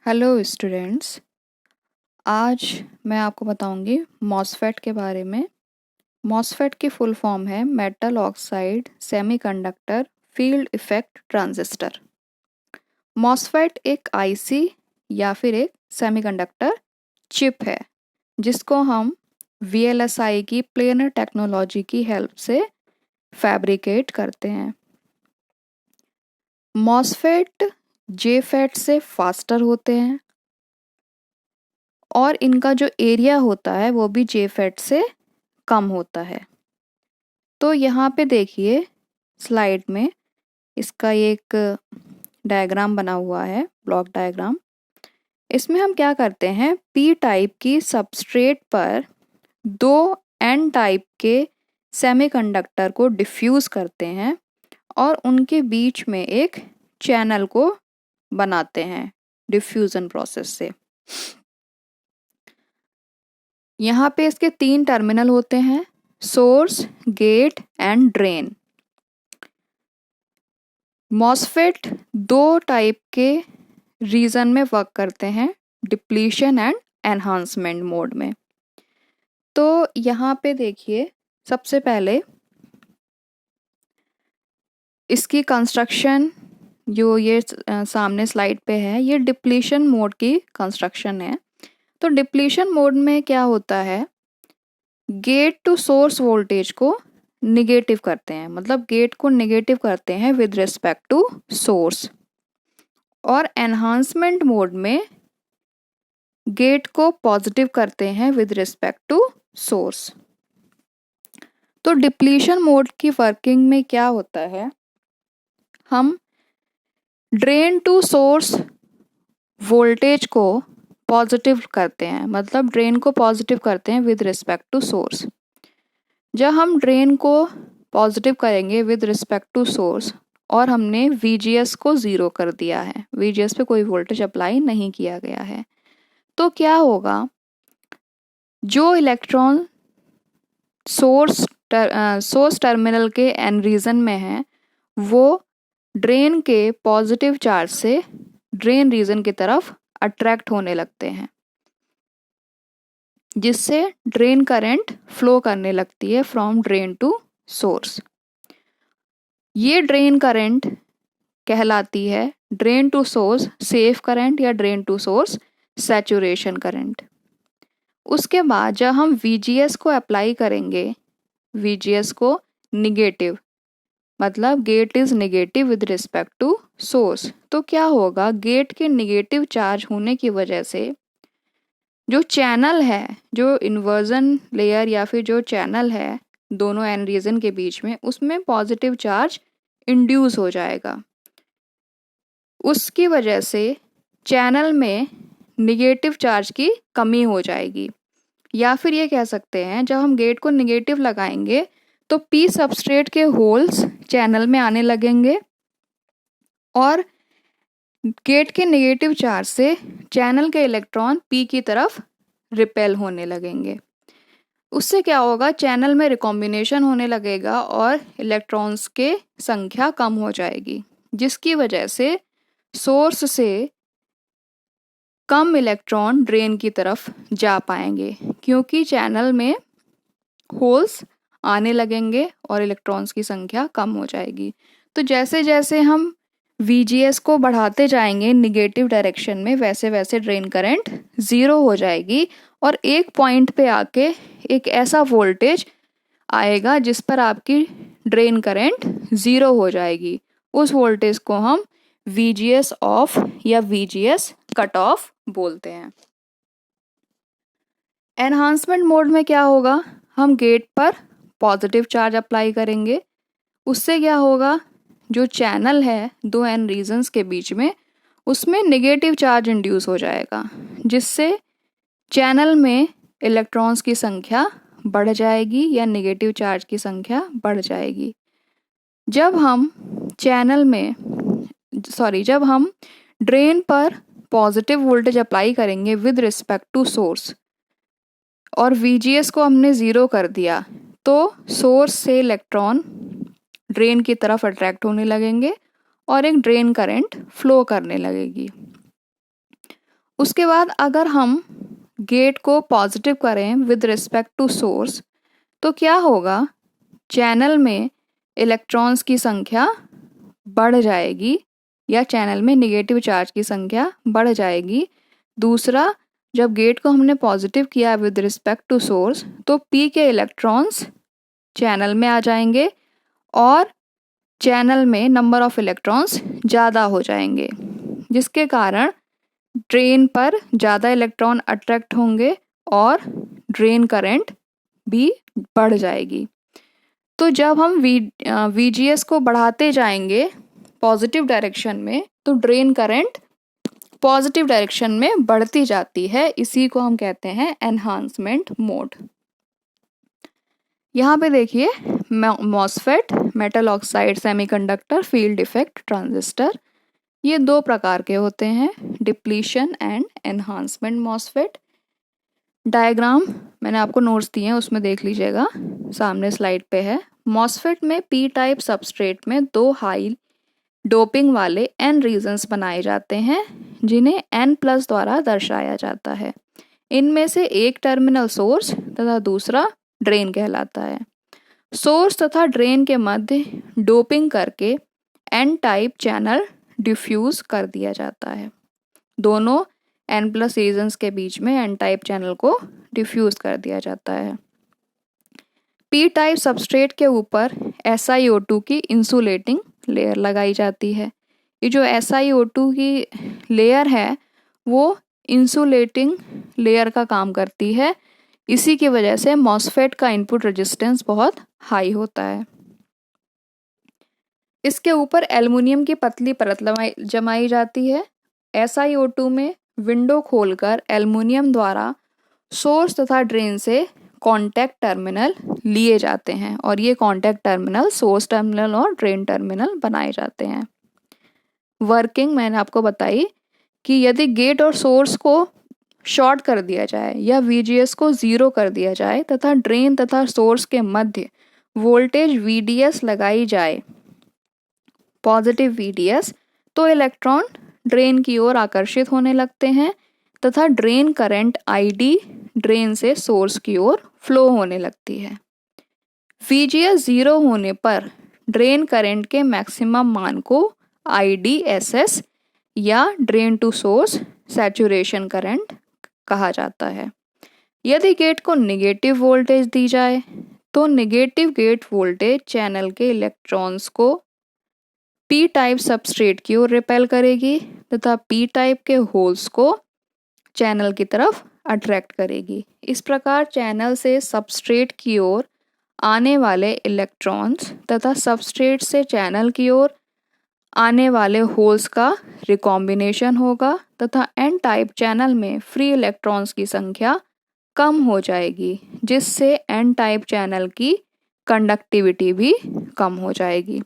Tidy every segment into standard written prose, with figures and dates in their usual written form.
Hello students. आज मैं आपको बताऊंगी मॉसफेट के बारे में। मॉसफेट की फुल फॉर्म है metal oxide semiconductor field effect transistor. MOSFET एक आईसी या फिर एक सेमीकंडक्टर चिप है जिसको हम वीएलएसआई की प्लेनर टेक्नोलॉजी की हेल्प से फैब्रिकेट करते हैं। मॉसफेट जेफेट से फास्टर होते हैं और इनका जो एरिया होता है वो भी जेफेट से कम होता है। तो यहाँ पे देखिए स्लाइड में इसका एक डायग्राम बना हुआ है, ब्लॉक डायग्राम। इसमें हम क्या करते हैं, पी टाइप की सबस्ट्रेट पर दो एन टाइप के सेमीकंडक्टर को डिफ्यूज करते हैं और उनके बीच में एक चैनल को बनाते हैं डिफ्यूजन प्रोसेस से। यहाँ पे इसके 3 टर्मिनल होते हैं, source, gate and drain. MOSFET 2 type के रीजन में वर्क करते हैं, डिप्लीशन एंड एनहांसमेंट मोड में। तो यहाँ पे देखिए सबसे पहले इसकी कंस्ट्रक्शन जो ये सामने स्लाइड पे है, ये डिप्लीशन मोड की कंस्ट्रक्शन है। तो डिप्लीशन मोड में क्या होता है, गेट टू सोर्स वोल्टेज को निगेटिव करते हैं, मतलब गेट को निगेटिव करते हैं विद रिस्पेक्ट टू सोर्स। और एनहांसमेंट मोड में गेट को पॉजिटिव करते हैं विद रिस्पेक्ट टू सोर्स। तो डिप्लीशन मोड की वर्किंग में क्या होता है, हम ड्रेन टू सोर्स वोल्टेज को पॉजिटिव करते हैं, मतलब ड्रेन को पॉजिटिव करते हैं विद रिस्पेक्ट टू सोर्स। जब हम ड्रेन को पॉजिटिव करेंगे विद रिस्पेक्ट टू सोर्स और हमने VGS को 0 कर दिया है, VGS पे कोई वोल्टेज अप्लाई नहीं किया गया है, तो क्या होगा, जो इलेक्ट्रॉन सोर्स टर्मिनल के एन रीजन में है वो ड्रेन के पॉजिटिव चार्ज से ड्रेन रीजन की तरफ अट्रैक्ट होने लगते हैं, जिससे ड्रेन करंट फ्लो करने लगती है फ्रॉम ड्रेन टू सोर्स। ये ड्रेन करंट कहलाती है drain to source safe current या drain to source saturation current. उसके बाद जब हम VGS को अप्लाई करेंगे, VGS को निगेटिव, मतलब gate is negative with respect to source, तो क्या होगा, गेट के निगेटिव चार्ज होने की वजह से जो चैनल है, जो इन्वर्जन लेयर या फिर जो चैनल है दोनों एन रीजन के बीच में, उसमें पॉजिटिव चार्ज इंड्यूस हो जाएगा। उसकी वजह से चैनल में निगेटिव चार्ज की कमी हो जाएगी। या फिर ये कह सकते हैं, जब हम गेट को निगेटिव लगाएंगे तो पी सबस्ट्रेट के होल्स चैनल में आने लगेंगे और गेट के नेगेटिव चार्ज से चैनल के इलेक्ट्रॉन पी की तरफ रिपेल होने लगेंगे। उससे क्या होगा, चैनल में रिकॉम्बिनेशन होने लगेगा और इलेक्ट्रॉन्स के संख्या कम हो जाएगी, जिसकी वजह से सोर्स से कम इलेक्ट्रॉन ड्रेन की तरफ जा पाएंगे, क्योंकि चैनल में होल्स आने लगेंगे और इलेक्ट्रॉन्स की संख्या कम हो जाएगी। तो जैसे जैसे हम VGS को बढ़ाते जाएंगे निगेटिव डायरेक्शन में, वैसे वैसे ड्रेन करंट 0 हो जाएगी और एक पॉइंट पे आके एक ऐसा वोल्टेज आएगा जिस पर आपकी ड्रेन करंट 0 हो जाएगी। उस वोल्टेज को हम VGS ऑफ या VGS कट ऑफ बोलते हैं। एनहांसमेंट मोड में क्या होगा, हम गेट पर पॉजिटिव चार्ज अप्लाई करेंगे। उससे क्या होगा, जो चैनल है दो एन रीजन्स के बीच में, उसमें नेगेटिव चार्ज इंड्यूस हो जाएगा, जिससे चैनल में इलेक्ट्रॉन्स की संख्या बढ़ जाएगी या नेगेटिव चार्ज की संख्या बढ़ जाएगी। जब हम जब हम ड्रेन पर पॉजिटिव वोल्टेज अप्लाई करेंगे विद रिस्पेक्ट टू सोर्स और VGS को हमने 0 कर दिया, तो सोर्स से इलेक्ट्रॉन ड्रेन की तरफ अट्रैक्ट होने लगेंगे और एक ड्रेन करंट फ्लो करने लगेगी। उसके बाद अगर हम गेट को पॉजिटिव करें विद रिस्पेक्ट टू सोर्स तो क्या होगा, चैनल में इलेक्ट्रॉन्स की संख्या बढ़ जाएगी या चैनल में नेगेटिव चार्ज की संख्या बढ़ जाएगी। दूसरा, जब गेट को हमने पॉजिटिव किया विद रिस्पेक्ट टू सोर्स तो पी के इलेक्ट्रॉन्स चैनल में आ जाएंगे और चैनल में नंबर ऑफ इलेक्ट्रॉन्स ज़्यादा हो जाएंगे, जिसके कारण ड्रेन पर ज़्यादा इलेक्ट्रॉन अट्रैक्ट होंगे और ड्रेन करंट भी बढ़ जाएगी। तो जब हम VGS को बढ़ाते जाएंगे पॉजिटिव डायरेक्शन में तो ड्रेन करंट पॉजिटिव डायरेक्शन में बढ़ती जाती है। इसी को हम कहते हैं एनहांसमेंट मोड। यहाँ पे देखिए MOSFET, metal oxide semiconductor, field effect transistor, ये दो प्रकार के होते हैं, depletion and enhancement MOSFET. Diagram मैंने आपको नोट्स दिए हैं, उसमें देख लीजिएगा, सामने स्लाइड पे है। मॉसफेट में पी टाइप सबस्ट्रेट में दो हाई डोपिंग वाले N रीजन्स बनाए जाते हैं जिन्हें N+ द्वारा दर्शाया जाता है। इनमें से एक टर्मिनल सोर्स तथा दूसरा ड्रेन कहलाता है। सोर्स तथा ड्रेन के मध्य डोपिंग करके N टाइप चैनल डिफ्यूज कर दिया जाता है। दोनों N+ रीजन्स के बीच में N टाइप चैनल को डिफ्यूज कर दिया जाता है। P टाइप सबस्ट्रेट के ऊपर SiO2 की इंसुलेटिंग लेयर लगाई जाती है। ये जो SiO2 की लेयर है वो इंसुलेटिंग लेयर का काम करती है। इसी की वजह से मॉसफेट का इनपुट रेजिस्टेंस बहुत हाई होता है। इसके ऊपर एल्युमिनियम की पतली परत जमाई जाती है। SiO2 में विंडो खोलकर एल्युमिनियम द्वारा सोर्स तथा ड्रेन से कॉन्टैक्ट टर्मिनल लिए जाते हैं और ये कॉन्टैक्ट टर्मिनल सोर्स टर्मिनल और ड्रेन टर्मिनल बनाए जाते हैं। वर्किंग मैंने आपको बताई कि यदि गेट और सोर्स को शॉर्ट कर दिया जाए या VGS को 0 कर दिया जाए तथा ड्रेन तथा सोर्स के मध्य वोल्टेज VDS लगाई जाए, पॉजिटिव VDS, तो इलेक्ट्रॉन ड्रेन की ओर आकर्षित होने लगते हैं तथा ड्रेन करंट ID ड्रेन से सोर्स की ओर फ्लो होने लगती है। VGS 0 होने पर ड्रेन करंट के मैक्सिमम मान को IDSS या drain to source saturation current कहा जाता है। यदि गेट को नेगेटिव वोल्टेज दी जाए तो नेगेटिव गेट वोल्टेज चैनल के इलेक्ट्रॉन्स को P टाइप सबस्ट्रेट की ओर रिपेल करेगी तथा P टाइप के होल्स को चैनल की तरफ अट्रैक्ट करेगी। इस प्रकार चैनल से सबस्ट्रेट की ओर आने वाले इलेक्ट्रॉन्स तथा सबस्ट्रेट से चैनल की ओर आने वाले होल्स का रिकॉम्बिनेशन होगा तथा N टाइप चैनल में फ्री इलेक्ट्रॉन्स की संख्या कम हो जाएगी, जिससे N टाइप चैनल की कंडक्टिविटी भी कम हो जाएगी।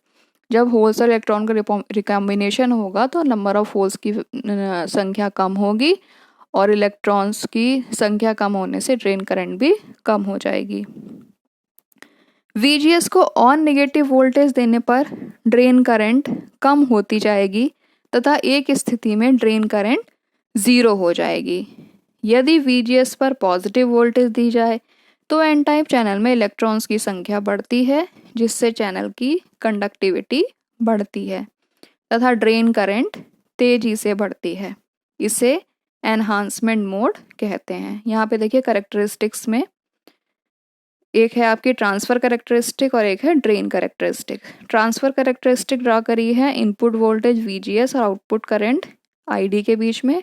जब होल्स और इलेक्ट्रॉन का रिकॉम्बिनेशन होगा तो नंबर ऑफ होल्स की संख्या कम होगी और इलेक्ट्रॉन्स की संख्या कम होने से ड्रेन करंट भी कम हो जाएगी। VGS को ऑन नेगेटिव वोल्टेज देने पर ड्रेन करंट कम होती जाएगी तथा एक स्थिति में ड्रेन करंट 0 हो जाएगी। यदि VGS पर पॉजिटिव वोल्टेज दी जाए तो N टाइप चैनल में इलेक्ट्रॉन्स की संख्या बढ़ती है, जिससे चैनल की कंडक्टिविटी बढ़ती है तथा ड्रेन करंट तेजी से बढ़ती है। इसे एनहांसमेंट मोड कहते हैं। यहाँ पे देखिए कैरेक्टरिस्टिक्स में एक है आपकी ट्रांसफ़र कैरेक्टरिस्टिक और एक है drain characteristic. Transfer characteristic draw करी है इनपुट वोल्टेज VGS और आउटपुट करंट ID के बीच में।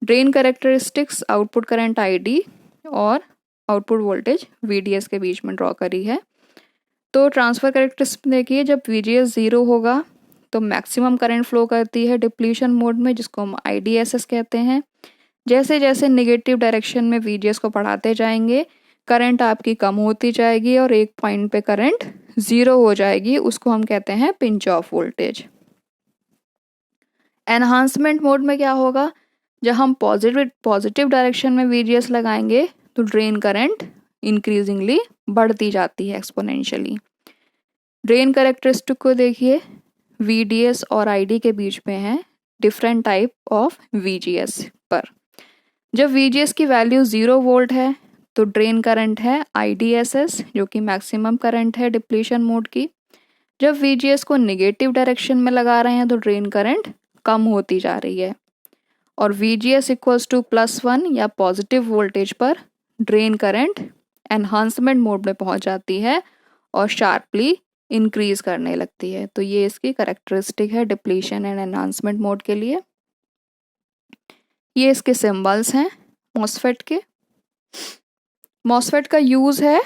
Drain characteristics output current ID और आउटपुट वोल्टेज VDS के बीच में ड्रॉ करी है। तो ट्रांसफ़र कैरेक्टरिस्टिक देखिए, जब VGS 0 होगा तो मैक्सिमम करंट फ्लो करती है डिप्लीशन मोड में, जिसको हम IDSS कहते हैं। जैसे जैसे नेगेटिव डायरेक्शन में VGS को बढ़ाते जाएंगे करंट आपकी कम होती जाएगी और एक पॉइंट पे करंट 0 हो जाएगी, उसको हम कहते हैं pinch of voltage. Enhancement mode में क्या होगा, जब हम पॉजिटिव डायरेक्शन में VGS लगाएंगे तो ड्रेन करंट इंक्रीजिंगली बढ़ती जाती है एक्सपोनेंशियली। ड्रेन कैरेक्टरिस्टिक को देखिए, VDS और ID के बीच में है डिफरेंट टाइप ऑफ VGS पर। जब VGS की वैल्यू 0 वोल्ट है तो ड्रेन करंट है IDSS, जो कि मैक्सिमम करंट है डिप्लीशन मोड की। जब VGS को निगेटिव डायरेक्शन में लगा रहे हैं तो ड्रेन करंट कम होती जा रही है। और VGS इक्वल्स टू +1 या पॉजिटिव वोल्टेज पर ड्रेन करंट एनहांसमेंट मोड में पहुंच जाती है और शार्पली इंक्रीज करने लगती है। तो ये इसकी करेक्टरिस्टिक है डिप्लीशन एंड एनहांसमेंट मोड के लिए। ये इसके सिंबल्स हैं मॉसफेट के। मॉसफेट का यूज़ है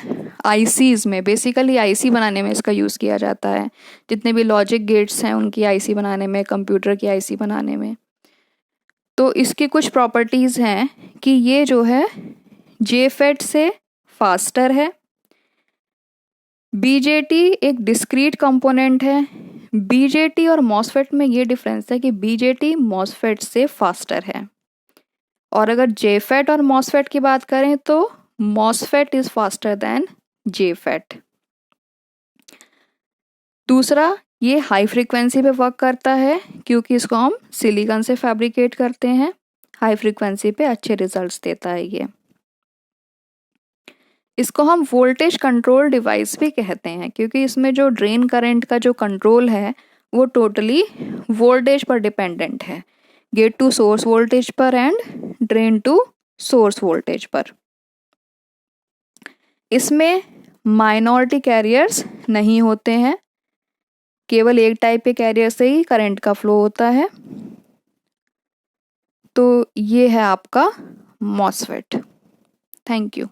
आईसीज में, बेसिकली आईसी बनाने में इसका यूज़ किया जाता है। जितने भी लॉजिक गेट्स हैं उनकी आईसी बनाने में, कंप्यूटर की आईसी बनाने में। तो इसकी कुछ प्रॉपर्टीज़ हैं कि ये जो है JFET से फास्टर है। BJT एक डिस्क्रीट कंपोनेंट है। BJT और मॉसफेट में ये डिफरेंस है कि BJT मॉसफेट से फास्टर है, और अगर JFET और मॉसफेट की बात करें तो MOSFET is faster than JFET। दूसरा, ये हाई फ्रीक्वेंसी पे वर्क करता है क्योंकि इसको हम सिलिकॉन से फैब्रिकेट करते हैं। हाई फ्रीक्वेंसी पे अच्छे रिजल्ट्स देता है ये। इसको हम वोल्टेज कंट्रोल डिवाइस भी कहते हैं क्योंकि इसमें जो ड्रेन करंट का जो कंट्रोल है वो टोटली वोल्टेज पर डिपेंडेंट है, गेट टू सोर्स वोल्टेज पर and drain to source voltage पर। इसमें माइनॉरिटी कैरियर्स नहीं होते हैं, केवल एक टाइप के कैरियर से ही करंट का फ्लो होता है। तो ये है आपका मॉसफेट। Thank you.